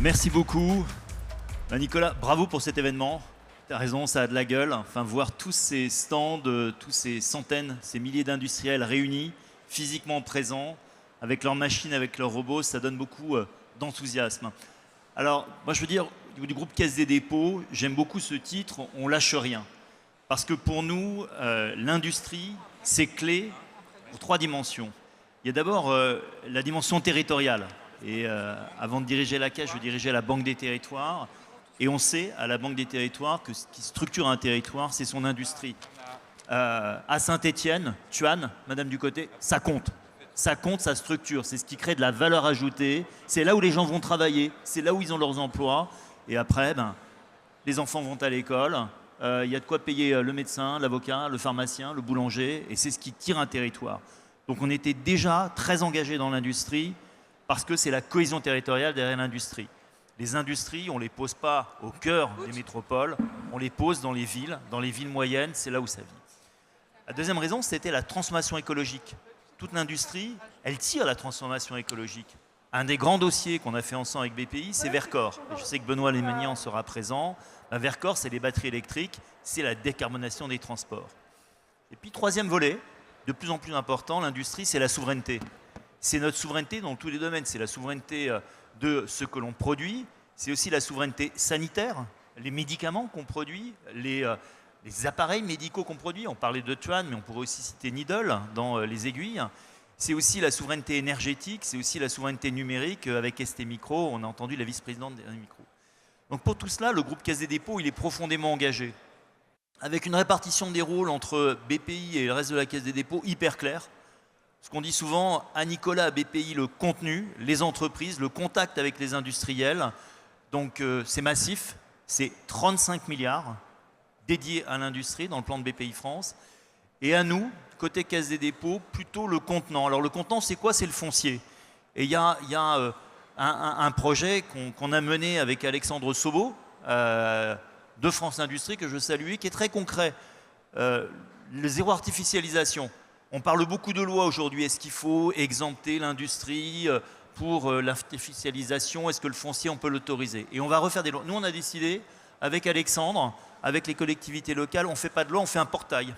Merci beaucoup. Nicolas, bravo pour cet événement. Tu as raison, ça a de la gueule. Enfin, voir tous ces stands, tous ces centaines, ces milliers d'industriels réunis, physiquement présents, avec leurs machines, avec leurs robots, ça donne beaucoup d'enthousiasme. Alors, moi je veux dire, au niveau du groupe Caisse des dépôts, j'aime beaucoup ce titre, on lâche rien. Parce que pour nous, l'industrie, c'est clé pour trois dimensions. Il y a d'abord la dimension territoriale. Et avant de diriger la Caisse, je dirigeais la Banque des territoires. Et on sait, à la Banque des territoires, que ce qui structure un territoire, c'est son industrie. À Saint-Étienne, Tuan, Madame Ducoté, ça compte. Ça compte, ça structure. C'est ce qui crée de la valeur ajoutée. C'est là où les gens vont travailler. C'est là où ils ont leurs emplois. Et après, les enfants vont à l'école. Il y a de quoi payer le médecin, l'avocat, le pharmacien, le boulanger. Et c'est ce qui tire un territoire. Donc on était déjà très engagés dans l'industrie parce que c'est la cohésion territoriale derrière l'industrie. Les industries, on ne les pose pas au cœur des métropoles, on les pose dans les villes moyennes, c'est là où ça vit. La deuxième raison, c'était la transformation écologique. Toute l'industrie, elle tire la transformation écologique. Un des grands dossiers qu'on a fait ensemble avec BPI, c'est Vercors. Et je sais que Benoît Lémagnan sera présent. Vercors, c'est les batteries électriques, c'est la décarbonation des transports. Et puis, troisième volet, de plus en plus important, l'industrie, c'est la souveraineté. C'est notre souveraineté dans tous les domaines. C'est la souveraineté de ce que l'on produit. C'est aussi la souveraineté sanitaire, les médicaments qu'on produit, les appareils médicaux qu'on produit. On parlait de Tuan, mais on pourrait aussi citer Needle dans les aiguilles. C'est aussi la souveraineté énergétique, c'est aussi la souveraineté numérique. Avec ST Micro, on a entendu la vice-présidente des Micro. Donc pour tout cela, le groupe Caisse des dépôts, il est profondément engagé. Avec une répartition des rôles entre BPI et le reste de la Caisse des dépôts hyper claire. Ce qu'on dit souvent, à Nicolas, à BPI, le contenu, les entreprises, le contact avec les industriels. Donc c'est massif, c'est 35 milliards dédiés à l'industrie dans le plan de BPI France. Et à nous, côté Caisse des dépôts, plutôt le contenant. Alors le contenant, c'est quoi? C'est le foncier. Et il y a un projet qu'on a mené avec Alexandre Sobo, de France Industrie, que je salue, qui est très concret. Le zéro artificialisation. On parle beaucoup de lois aujourd'hui. Est-ce qu'il faut exempter l'industrie pour l'artificialisation? Est-ce que le foncier, on peut l'autoriser? Et on va refaire des lois. Nous, on a décidé, avec Alexandre, avec les collectivités locales, on ne fait pas de loi, on fait un portail.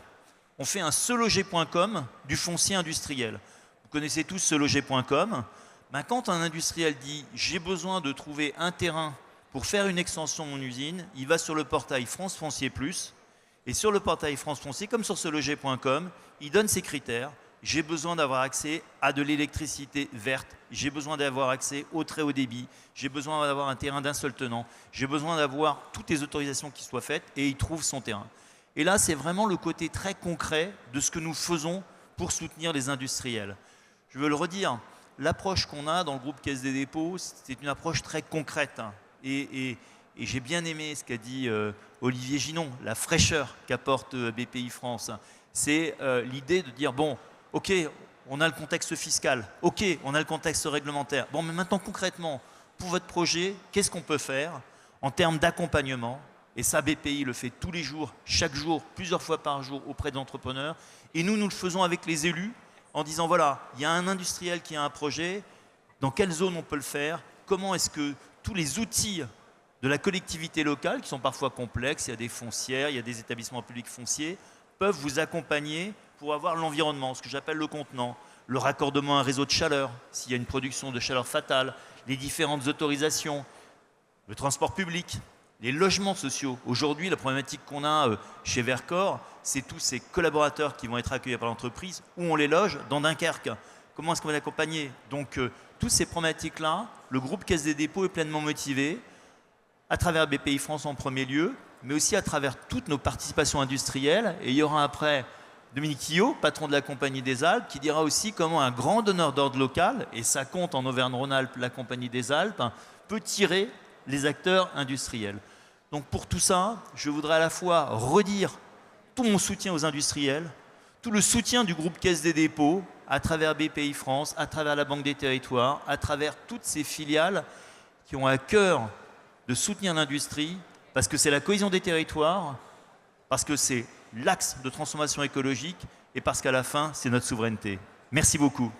On fait un seloger.com du foncier industriel. Vous connaissez tous seloger.com. Quand un industriel dit « j'ai besoin de trouver un terrain pour faire une extension de mon usine », il va sur le portail France Foncier Plus. Et sur le portail France Foncier, comme sur seloger.com, il donne ses critères. J'ai besoin d'avoir accès à de l'électricité verte. J'ai besoin d'avoir accès au très haut débit. J'ai besoin d'avoir un terrain d'un seul tenant. J'ai besoin d'avoir toutes les autorisations qui soient faites et il trouve son terrain. Et là, c'est vraiment le côté très concret de ce que nous faisons pour soutenir les industriels. Je veux le redire, l'approche qu'on a dans le groupe Caisse des dépôts, c'est une approche très concrète. Et j'ai bien aimé ce qu'a dit Olivier Ginon, la fraîcheur qu'apporte BPI France. C'est l'idée de dire, bon, ok, on a le contexte fiscal, ok, on a le contexte réglementaire. Bon, mais maintenant, concrètement, pour votre projet, qu'est-ce qu'on peut faire en termes d'accompagnement? Et ça, BPI le fait tous les jours, chaque jour, plusieurs fois par jour auprès d'entrepreneurs. Et nous, nous le faisons avec les élus en disant, voilà, il y a un industriel qui a un projet, dans quelle zone on peut le faire? Comment est-ce que tous les outils de la collectivité locale, qui sont parfois complexes, il y a des foncières, il y a des établissements publics fonciers, peuvent vous accompagner pour avoir l'environnement, ce que j'appelle le contenant, le raccordement à un réseau de chaleur, s'il y a une production de chaleur fatale, les différentes autorisations, le transport public, les logements sociaux. Aujourd'hui, la problématique qu'on a chez Vercors, c'est tous ces collaborateurs qui vont être accueillis par l'entreprise, où on les loge dans Dunkerque. Comment est-ce qu'on va l'accompagner? Donc, toutes ces problématiques-là, le groupe Caisse des dépôts est pleinement motivé, à travers BPI France en premier lieu, mais aussi à travers toutes nos participations industrielles. Et il y aura après Dominique Quillot, patron de la Compagnie des Alpes, qui dira aussi comment un grand donneur d'ordre local, et ça compte en Auvergne-Rhône-Alpes, la Compagnie des Alpes, peut tirer les acteurs industriels. Donc pour tout ça, je voudrais à la fois redire tout mon soutien aux industriels, tout le soutien du groupe Caisse des dépôts, à travers BPI France, à travers la Banque des territoires, à travers toutes ces filiales qui ont à cœur de soutenir l'industrie, parce que c'est la cohésion des territoires, parce que c'est l'axe de transformation écologique et parce qu'à la fin, c'est notre souveraineté. Merci beaucoup.